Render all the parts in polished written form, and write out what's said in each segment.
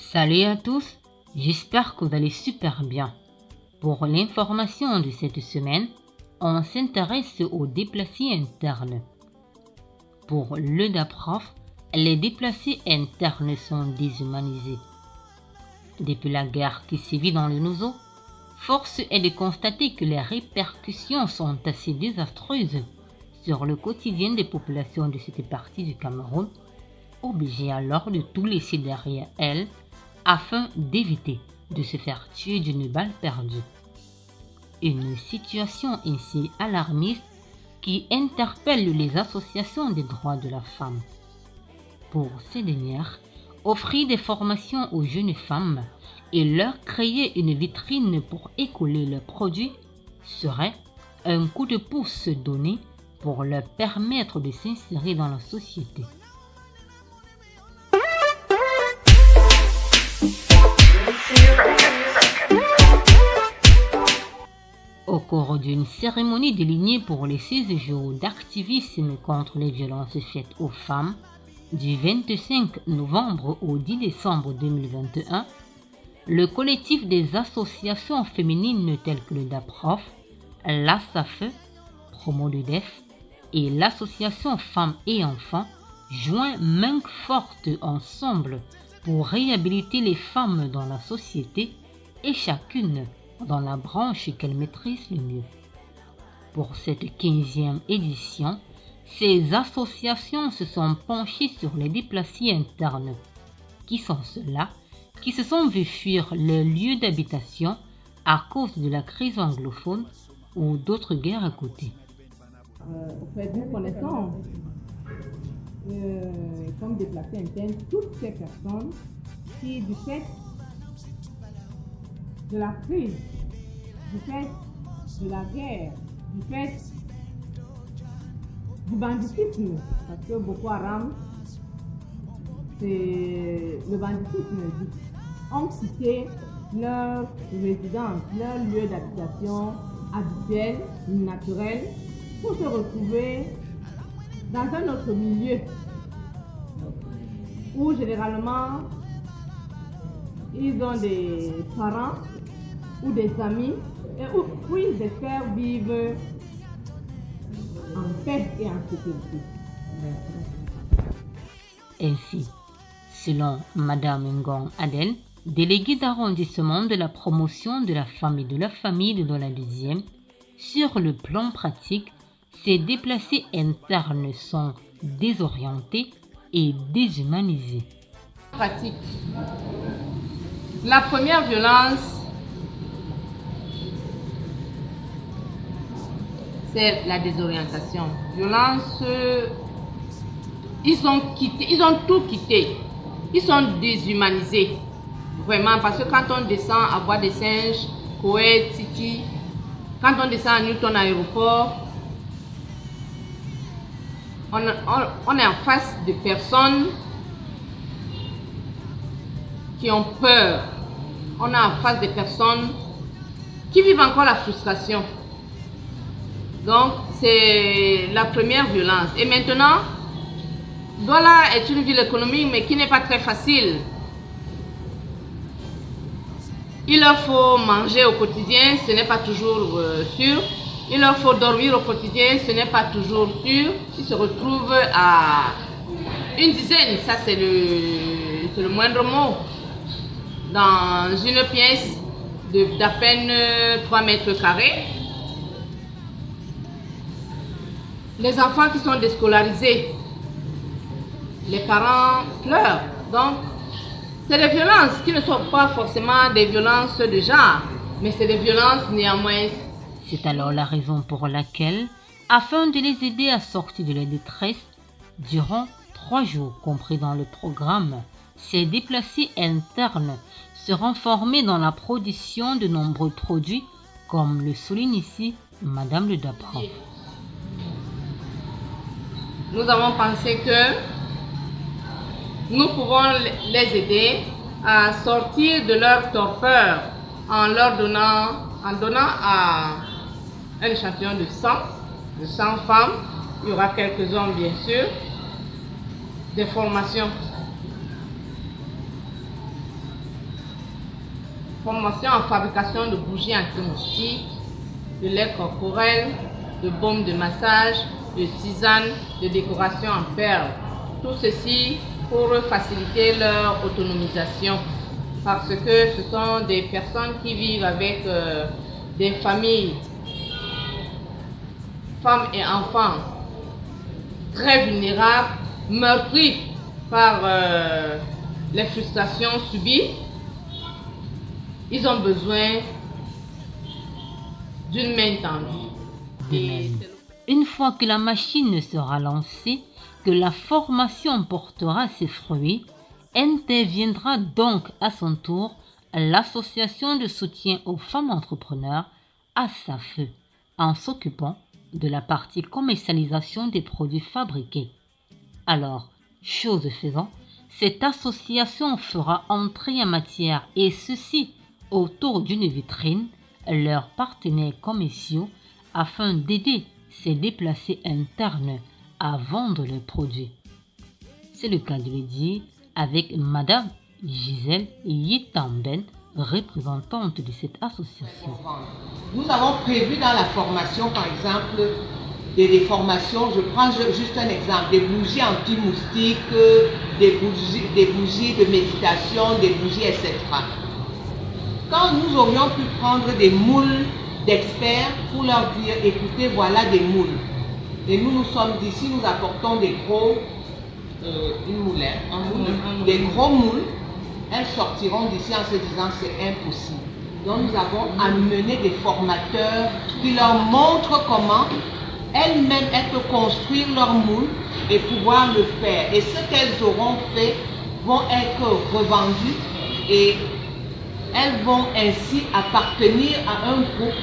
Salut à tous, j'espère que vous allez super bien. Pour l'information de cette semaine, on s'intéresse aux déplacés internes. Pour le DAPROF, les déplacés internes sont déshumanisés. Depuis la guerre qui sévit dans le Nozo, force est de constater que les répercussions sont assez désastreuses sur le quotidien des populations de cette partie du Cameroun, obligées alors de tout laisser derrière elles afin d'éviter de se faire tuer d'une balle perdue. Une situation ainsi alarmiste qui interpelle les associations des droits de la femme. Pour ces dernières, offrir des formations aux jeunes femmes et leur créer une vitrine pour écouler leurs produits serait un coup de pouce donné pour leur permettre de s'insérer dans la société. Au cours d'une cérémonie délignée pour les 16 jours d'activisme contre les violences faites aux femmes, du 25 novembre au 10 décembre 2021, le collectif des associations féminines telles que le DAPROF, l'ASAFE, Promo de DEF et l'association Femmes et Enfants joint main forte ensemble pour réhabiliter les femmes dans la société et chacune dans la branche qu'elle maîtrise le mieux. Pour cette 15e édition, ces associations se sont penchées sur les déplacés internes, qui sont ceux-là qui se sont vus fuir leur lieu d'habitation à cause de la crise anglophone ou d'autres guerres à côté. Nous connaissons comme déplacés internes toutes ces personnes qui, du fait de la crise, du fait de la guerre, du fait du banditisme, parce que Boko Haram, c'est le banditisme, ont quitté leur résidence, leur lieu d'habitation habituel, naturel, pour se retrouver dans un autre milieu où généralement ils ont des parents ou des amis et où ils espèrent vivre en paix et en sécurité. Ainsi, selon Madame Ngong Aden, déléguée d'arrondissement de la promotion de la femme et de la famille dans la 2e, sur le plan pratique, ces déplacés internes sont désorientés et déshumanisés. Pratique. La première violence, c'est la désorientation. Violence, ils ont tout quitté. Ils sont déshumanisés. Vraiment, parce que quand on descend à Bois des Singes, Koweït City, quand on descend à Newton aéroport, on est en face de personnes qui ont peur. On est en face de personnes qui vivent encore la frustration. Donc, c'est la première violence. Et maintenant, Douala est une ville économique, mais qui n'est pas très facile. Il leur faut manger au quotidien, ce n'est pas toujours sûr. Il leur faut dormir au quotidien, ce n'est pas toujours sûr. Ils se retrouvent à une dizaine, ça c'est le moindre mot, dans une pièce d'à peine 3 mètres carrés. Les enfants qui sont déscolarisés, les parents pleurent. Donc, c'est des violences qui ne sont pas forcément des violences de genre, mais c'est des violences néanmoins. C'est alors la raison pour laquelle, afin de les aider à sortir de la détresse, durant 3 jours compris dans le programme, ces déplacés internes seront formés dans la production de nombreux produits, comme le souligne ici Madame le DAPROF. Nous avons pensé que nous pouvons les aider à sortir de leur torpeur en donnant à un échantillon de 100 femmes, il y aura quelques hommes bien sûr, des formations Formation en fabrication de bougies anti-moustiques, de lait corporel, de baumes de massage, de tisanes, de décoration en perles. Tout ceci pour faciliter leur autonomisation. Parce que ce sont des personnes qui vivent avec des familles, femmes et enfants, très vulnérables, meurtris par les frustrations subies. Ils ont besoin d'une main tendue. Une fois que la machine sera lancée, que la formation portera ses fruits, interviendra donc à son tour l'association de soutien aux femmes entrepreneurs, ASAFE, en s'occupant de la partie commercialisation des produits fabriqués. Alors, chose faisant, cette association fera entrer en matière, et ceci autour d'une vitrine, leurs partenaires commerciaux afin d'aider ces déplacés internes à vendre leurs produits. C'est le cas de le dire avec Madame Gisèle Yitamben, représentante de cette association. Nous avons prévu dans la formation, par exemple, des formations, je prends juste un exemple, des bougies anti-moustiques, des bougies de méditation, des bougies, etc. Quand nous aurions pu prendre des moules d'experts pour leur dire, écoutez, voilà des moules. Et nous sommes d'ici, nous apportons des gros, des gros moules. Elles sortiront d'ici en se disant, c'est impossible. Donc nous avons amené des formateurs qui leur montrent comment elles-mêmes elles peuvent construire leur moule et pouvoir le faire. Et ce qu'elles auront fait vont être revendues et elles vont ainsi appartenir à un groupe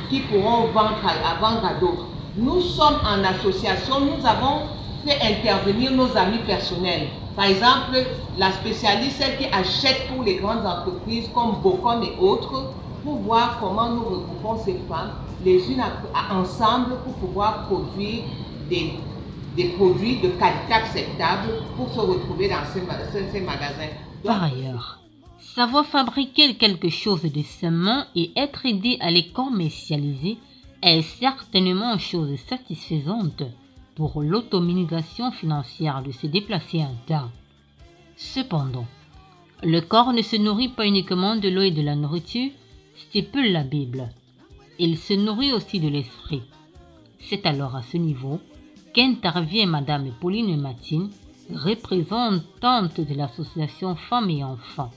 qui pourront vendre à d'autres. Nous sommes en association, nous avons fait intervenir nos amis personnels. Par exemple, la spécialiste, celle qui achète pour les grandes entreprises comme Bocon et autres, pour voir comment nous regroupons ces femmes les unes ensemble pour pouvoir produire des produits de qualité acceptable pour se retrouver dans ces magasins. Par ailleurs, savoir fabriquer quelque chose de ses mains et être aidé à les commercialiser est certainement une chose satisfaisante pour l'autonomisation financière de ces déplacés internes. Cependant, le corps ne se nourrit pas uniquement de l'eau et de la nourriture, stipule la Bible. Il se nourrit aussi de l'esprit. C'est alors à ce niveau qu'intervient Madame Pauline Matine, représentante de l'association Femmes et Enfants.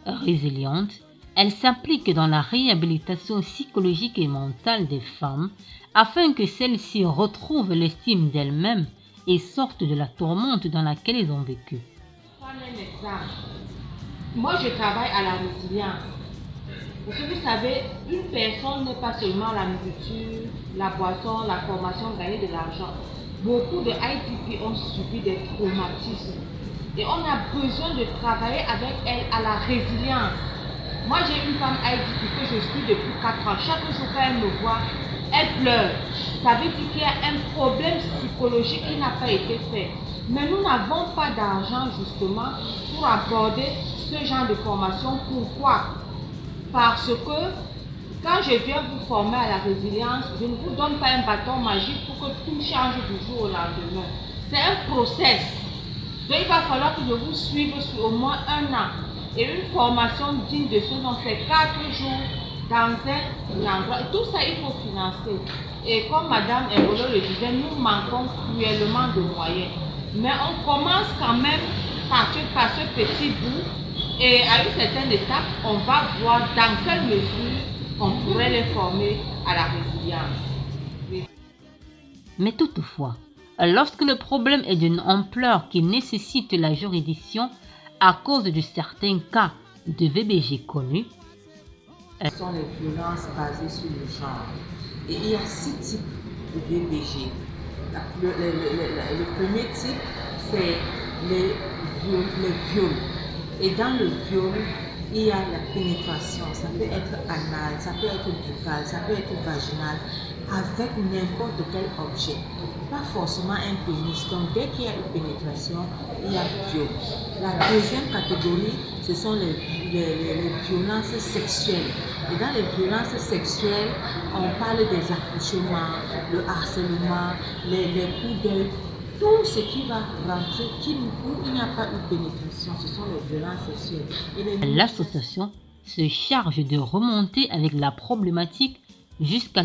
Résiliente, elle s'applique dans la réhabilitation psychologique et mentale des femmes afin que celles-ci retrouvent l'estime d'elles-mêmes et sortent de la tourmente dans laquelle elles ont vécu. Prenez un exemple. Moi, je travaille à la résilience. Parce que vous savez, une personne n'est pas seulement la nourriture, la boisson, la formation, gagner de l'argent. Beaucoup de IDP ont subi des traumatismes. Et on a besoin de travailler avec elle à la résilience. Moi, j'ai une femme IDP que je suis depuis 4 ans. Chaque jour qu'elle me voit, elle pleure. Ça veut dire qu'il y a un problème psychologique qui n'a pas été fait. Mais nous n'avons pas d'argent justement pour aborder ce genre de formation. Pourquoi? Parce que quand je viens vous former à la résilience, je ne vous donne pas un bâton magique pour que tout change du jour au lendemain. C'est un process. Donc il va falloir que je vous suive sur au moins 1 an. Et une formation digne de ce nom, c'est 4 jours dans un endroit. Et tout ça, il faut financer. Et comme Madame Embolo le disait, nous manquons cruellement de moyens. Mais on commence quand même par ce petit bout. Et à une certaine étape, on va voir dans quelle mesure on pourrait les former à la résilience. Mais toutefois, lorsque le problème est d'une ampleur qui nécessite la juridiction à cause de certains cas de VBG connus, ce sont les violences basées sur le genre. Et il y a 6 types de VBG. Le premier type, c'est les viols. Et dans le viol, il y a la pénétration. Ça peut être anal, ça peut être buccal, ça peut être vaginal, avec n'importe quel objet. Pas forcément un pénis. Donc dès qu'il y a une pénétration, il y a viol. La deuxième catégorie, ce sont les violences sexuelles. Et dans les violences sexuelles, on parle des accouchements, le harcèlement, les coups d'œil, tout ce qui va rentrer, où il n'y a pas eu pénétration, ce sont les violences sexuelles. L'association se charge de remonter avec la problématique jusqu'à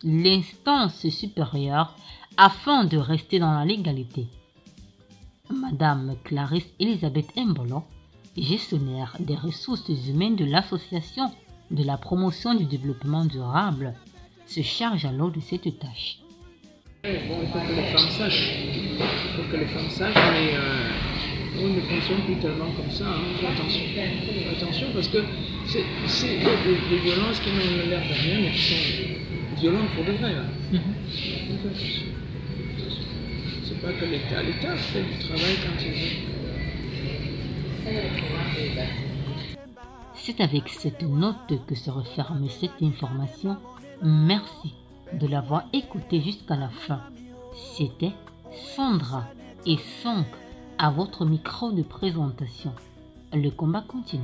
l'instance supérieure afin de rester dans la légalité. Madame Clarisse Elisabeth Mbolo, gestionnaire des ressources humaines de l'Association de la promotion du développement durable, se charge alors de cette tâche. Bon, il faut que les femmes sachent. Mais on ne fonctionne plus tellement comme ça. Hein. Fais attention. Fais attention parce que c'est des violences qui n'ont l'air de rien, mais qui sont violentes pour de vrai. Là. Fais attention. C'est pas que l'État. L'État fait du travail quand il veut. C'est avec cette note que se referme cette information. Merci de l'avoir écouté jusqu'à la fin. C'était Sandra et Sonk à votre micro de présentation. Le combat continue.